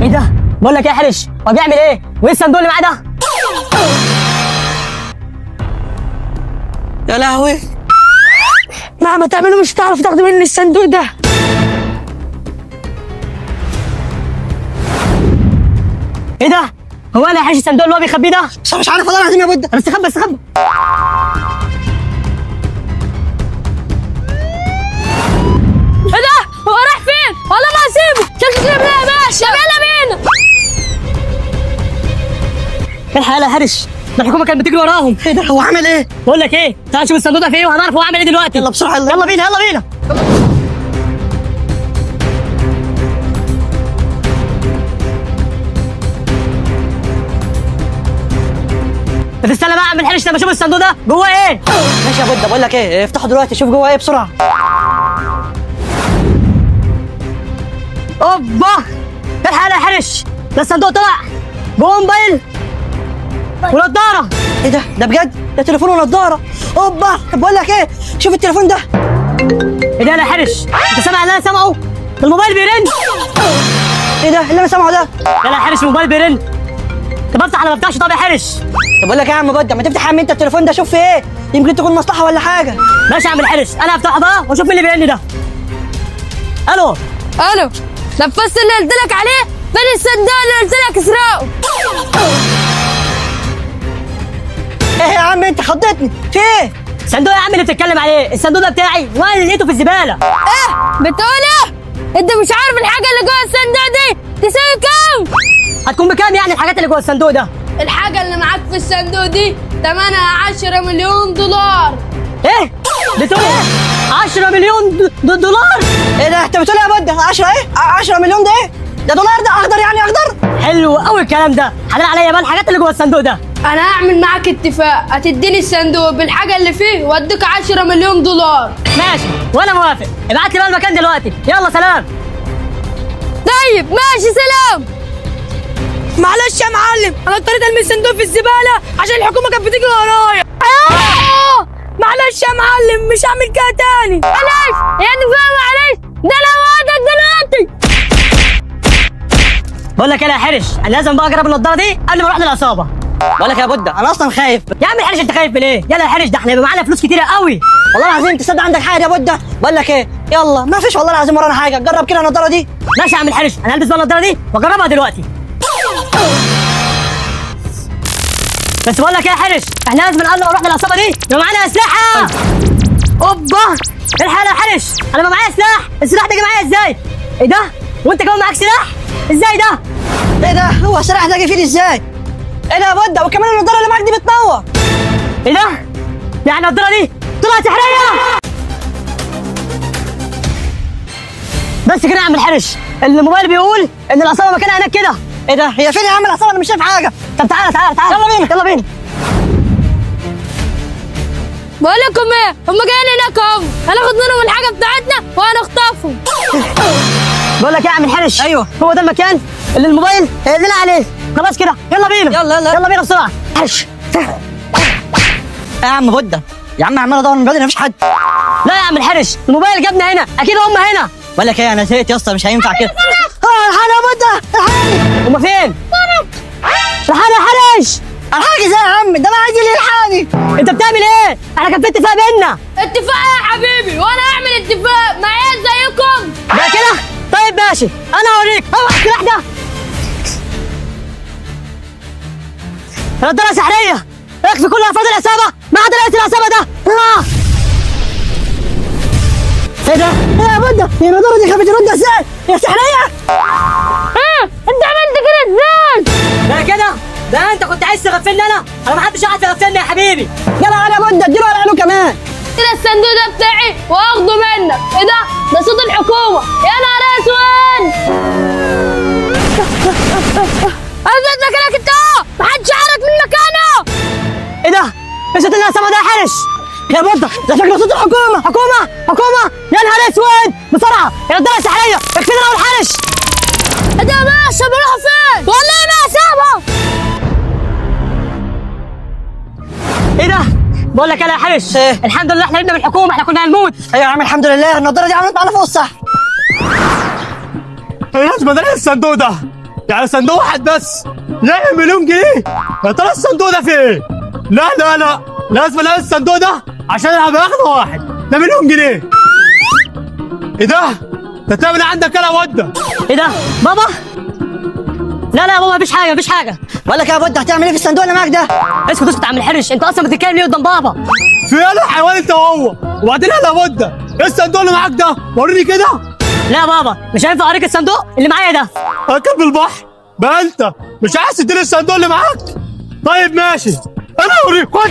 ايه ده؟ بقول لك ايه يا حرش، هو بيعمل ايه؟ وايه الصندوق اللي معاه ده؟ يا لهوي. مهما تعملوا مش هتعرفوا تاخدوا مني الصندوق ده. ايه ده؟ هو انا يا حرش الصندوق اللي هو بيخبيه ده؟ بس مش عارف والله العظيم يا بودة. طب استخبى استخبى. ايه ده؟ هو راح فين؟ والله ما هسيبه، شكله كده بلا يا باشا، يلا بينا. الحق يا حرش، ده الحكومه كانت بتجري وراهم. ايه ده؟ هو عامل ايه؟ بقول لك ايه، تعال نشوف الصندوق ده فيه ايه وهنعرف هو عامل ايه دلوقتي. يلا بسرعة يلا بينا يلا بينا. طب استنى بقى يا عم الحرش لما اشوف الصندوق ده جواه ايه. ماشي يا بودة، بقول لك ايه، افتحه دلوقتي شوف جوه ايه بسرعة. اوبا، الحق يا حرش، ده الصندوق طلع جوه موبايل ونضاره. ايه ده؟ ده بجد؟ ده تليفون ونضارة. اوبا، طب بقول لك ايه، شوف التليفون ده. ايه ده يا حرش؟ انت سامع اللي انا سامعه؟ ده الموبايل بيرن. ايه ده اللي انا سامعه ده؟ يلا يا حرش الموبايل بيرن. طب افتح ولا ما افتحش؟ طب يا حرش. طب بقول لك ايه يا عم بودة، ما تفتح يا عم انت التليفون ده شوف في ايه، يمكن تكون مصلحة ولا حاجة. ماشي يا عم الحرش، انا هفتحه بقى واشوف مين اللي بيرن ده. الو. الو، نفذت اللي قلت لك عليه؟ فين الصندوق اللي قلت لك اسرقه؟ ايه يا عم انت خضتني، في ايه؟ صندوق يا عم اللي بتتكلم عليه، الصندوق ده بتاعي وانا اللي لقيته في الزباله. ايه؟ بتقول ايه؟ انت مش عارف الحاجه اللي جوه الصندوق دي تساوي كام؟ هتكون بكام يعني الحاجات اللي جوه الصندوق ده؟ الحاجه اللي معاك في الصندوق دي ثمنها 10 مليون دولار. ايه؟ بتقول ايه؟ 10 مليون دولار؟ ايه ده؟ انت بتقول ايه يا بودة؟ 10 ايه؟ 10 مليون ده ايه؟ ده دولار، ده اخضر يعني اخضر؟ حلو قوي الكلام ده، حلال عليا بقى الحاجات اللي جوه الصندوق ده. انا هعمل معاك اتفاق، هتديني الصندوق بالحاجه اللي فيه واديك 10 مليون دولار. ماشي وانا موافق، ابعت لي بقى المكان دلوقتي، يلا سلام. طيب ماشي سلام. معلش يا معلم، انا اضطريت ارمي الصندوق في الزباله عشان الحكومه كانت بتيجي ورايا. معلش يا معلم، مش هعمل كده تاني. معلش يعني فاهم، معلش ده انا وعدك دلوقتي. بقول لك ايه يا حرش، انا لازم بقى اجرب النضاره دي قبل ما اروح للعصابه. بقول لك يا بودة، انا اصلا خايف. يا عم الحرش انت خايف من ايه؟ يلا يا حرش، ده احنا هيبقى معانا فلوس كتيره قوي. والله العظيم تصدق عندك حاجه يا بودة. بقول لك ايه، يلا ما فيش والله العظيم ورانا حاجه، جرب كده النضاره دي. ماشي يا عم الحرش، انا هلبس بقى النضاره دي واجربها دلوقتي. بس بقول لك ايه يا حرش، احنا لازم قبل ما نروح للعصابه دي يبقى معانا اسلحه. اوبا، الحق يا حرش، انا ما معايا سلاح، السلاح ده جه معايا ازاي؟ ايه ده؟ وانت كمان معاك سلاح؟ ازاي ده؟ ايه ده؟ هو السلاح ده جه فين ازاي؟ ايه ده يا بودة؟ وكمان النضاره اللي معاك دي بتنور. ايه ده؟ يعني النضاره دي طلعت سحريه؟ بس كده يا عم الحرش، الموبايل بيقول ان العصابه مكانها هناك كده. ايه ده؟ هي فين يا عم العصابه؟ انا مش شايف حاجه. طب تعالى تعالى تعالى، يلا بينا يلا بينا. بقول لكم ايه، هم جايين هناك اهو، هناخد منهم الحاجه بتاعتنا وهنخطفهم. بقول لك ايه يا عم الحرش، ايوه هو ده المكان اللي الموبايل قال لنا عليه. خلاص كده يلا بينا، يلا يلا يلا بينا بسرعه. حرش يا عم بودة، يا عم عمال ادور من بدري مفيش حد. لا يا عم الحرش، الموبايل جابنا هنا، اكيد هم هنا. بقول لك ايه، انا زهقت يا اسطى، مش هينفع كده. الحقني يا بودة، الحقني. هم فين؟ الحقنا يا حرش. الحقني ازاي يا عم؟ ده انا عايز اللي يلحقني. انت بتعمل ايه؟ احنا كان في اتفاق بينا. اتفاق يا حبيبي، وانا هعمل اتفاق مع عيال زيكم. ده كده؟ طيب ماشي، انا هوريك. اوعى السلاح ده، نضاره سحريه اخفي كل افراد العصابه ما عدا رئيس العصابه ده. ايه ده؟ ايه يا بودة؟ هي النضاره دي خفت الرد ازاي؟ هي سحريه؟ انت عملت كده ازاي؟ ده كده؟ ده انت كنت عايز تغفلني انا ما حدش عايز يغفلني يا حبيبي. يلا على بودة، اديله على عينه كمان. كده الصندوق ده بتاعي واخده منك. ايه ده؟ ده صوت الحكومه، يا نهار اسود. اثبت مكانك انت اهو، محدش يحرك من مكانه. ايه ده؟ ايش صوت العصابه ده يا حرش؟ يا بودة، ده شكله صوت الحكومه. حكومه يا نهار اسود. بسرعه يا نضاره سحريه اكفينا انا والحرش. ايه ده يا باشا؟ بروحوا فين؟ والله ما سابه. ايه ده؟ بقول لك انا يا حرش، ايه؟ الحمد لله احنا جبنا من الحكومه، احنا كنا هنموت. ايوه يا عم الحمد لله، النضاره دي عملت معانا فوق الصح. ايه لازمه ده؟ ايه الصندوق ده؟ يعني صندوق واحد بس يعمل مليون جنيه؟ يا ترى الصندوق ده فيه ايه؟ لا لا لا، لازم الاقي الصندوق ده عشان انا باخده واحد، ده مليون جنيه. ايه ده؟ انت بتعمل ايه عندك انا وده؟ ايه ده بابا؟ لا لا يا بابا، مفيش حاجه مفيش حاجه. بقول لك يا بود، هتعمل ايه في الصندوق اللي معاك ده؟ اسكت اسكت يا عم الحرش، انت اصلا بتتكلم ليه قدام بابا؟ في ايه حيوان انت وهو؟ وبعدين انا وده، ايه الصندوق اللي معاك ده؟ وريني كده. لا يا بابا، مش هينفع اوريك الصندوق اللي معايا ده. اكل بالبحر بقى، انت مش عايز تديني الصندوق اللي معاك؟ طيب ماشي، انا اوريك. خد.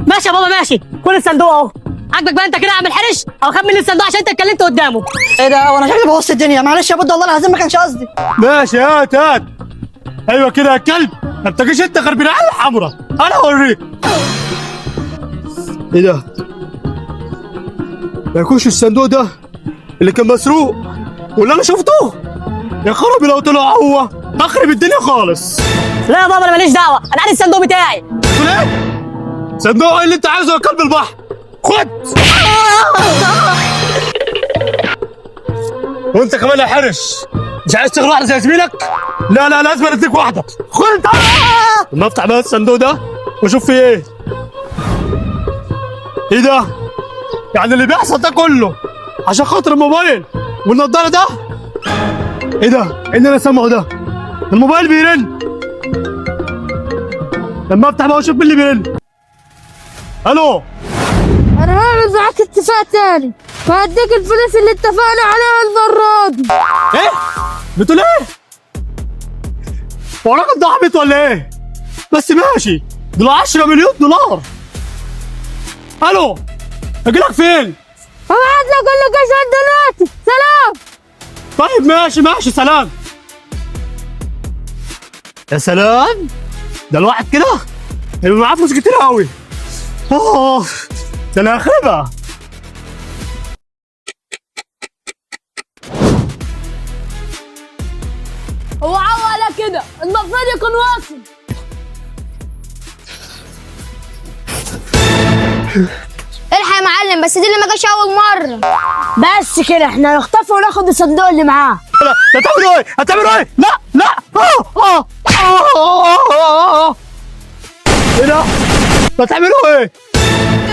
ماشي يا بابا ماشي، كل الصندوق اهو. عاجبك بقى انت كده يا عم الحرش؟ او خد مني الصندوق عشان انت اتكلمت قدامه. ايه ده؟ وانا شكلي بوظت الدنيا. معلش يا بود، والله العظيم ما كانش قصدي. ماشي، هات هات. ايوه كده يا كلب، ما تجيش انت غير بالعين الحمراء، انا اوريك. ايه ده؟ ما يكونش الصندوق ده اللي كان مسروق واللي انا شفته؟ يا خرابي لو طلع هو اخرب الدنيا خالص. لا يا بابا، انا ماليش دعوه، انا عايز الصندوق بتاعي. تقول ايه؟ صندوق ايه اللي انت عايزه يا كلب البحر؟ خد. وانت كمان يا حرش، مش عايز تغلط واحده زي زميلك؟ لا لا، لازم اديك واحده. خد انت. لما افتح بقى الصندوق ده واشوف فيه ايه. ايه ده؟ يعني اللي بيحصل ده كله عشان خاطر الموبايل والنضاره ده؟ ايه ده؟ ايه اللي انا سامعه ده؟ الموبايل بيرن. لما افتح بقى واشوف مين اللي بيرن. الو. انا هعمل معاك اتفاق تاني، وهديك الفلوس اللي اتفقنا عليها المرة دي. ايه؟ بتقول ايه؟ هو الراجل ده عبيط ولا ايه؟ بس ماشي، دول 10 مليون دولار. الو، اجيلك فين؟ هبعت لك اللوكيشن دلوقتي، سلام. طيب ماشي ماشي، سلام. يا سلام، ده الواحد كده يبقى معاه فلوس كتير قوي. ده انا هخربها. هو على كده المفروض يكون واصل. الحق يا معلم، بس دي اللي ما جاش اول مره. بس كده احنا نخطف وناخد الصندوق اللي معاه. لا، هتعملوا ايه؟ هتعملوا ايه؟ لا لا. ايه ده؟ هتعملوا ايه؟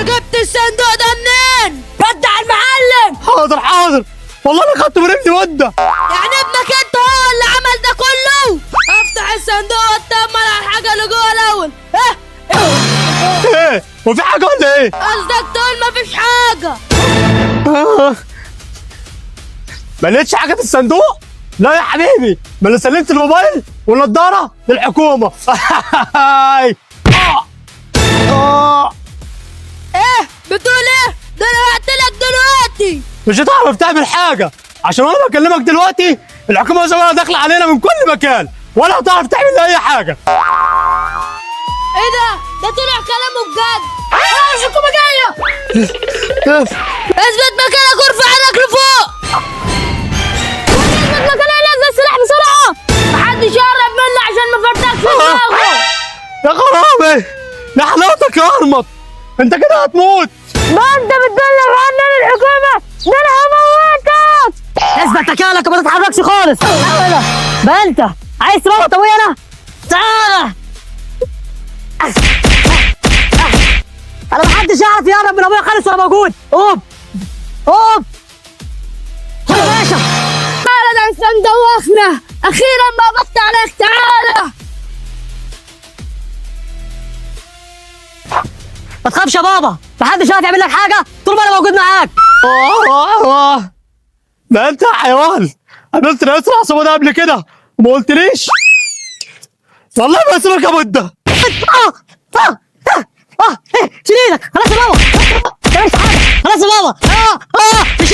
جبت الصندوق ده منين؟ رد على المعلم. حاضر حاضر، والله انا خدته من ابني وده. يعني ابنك انت هو اللي عمل ده كله؟ افتح الصندوق واتأمل على الحاجة اللي جوه الاول. ايه؟ هو في حاجه ولا ايه؟ قصدك تقول مفيش حاجة؟ ما لقيتش حاجه في الصندوق؟ لا يا حبيبي، ما انا سلمت الموبايل والنضاره للحكومه. ايه بتقول ايه؟ ده انا هقتلك دلوقتي. مش هتعرف تعمل حاجه، عشان وانا بكلمك دلوقتي الحكومه زمانها داخله علينا من كل مكان، ولا هتعرف تعمل اي حاجه. ايه ده طلع كلامه بجد. الحكومة جاية. اثبت مكانك وارفع ايدك لفوق. اثبت مكانك، نزل السلاح بسرعة. محدش يقرب مني عشان ما فرتكش دماغه. يا خرابي، يا حلاوتك يا ارمط، انت كده هتموت. ما انت بتبلغ عني الحكومة، ده انا هموتك. اثبت مكانك وما تتحركش خالص. بقى انت عايز تموت ابويا انا؟ تعالى. انا محدش يعرف يقرب من ابويا خالص وانا موجود. قوم قوم. خد يا باشا. تعالى ده انسان دوخنا، اخيرا ما قبضت عليك. تعالى. ما تخافش يا بابا، محدش يعرف يعمل لك حاجه طول ما انا موجود معاك. ده انت يا حيوان، قابلت رئيس العصابه ده قبل كده وما قلتليش. والله ما اسيبك يا بده. شيل ايدك. خلاص يا بابا، ما تعملش حاجه. خلاص يا بابا. مش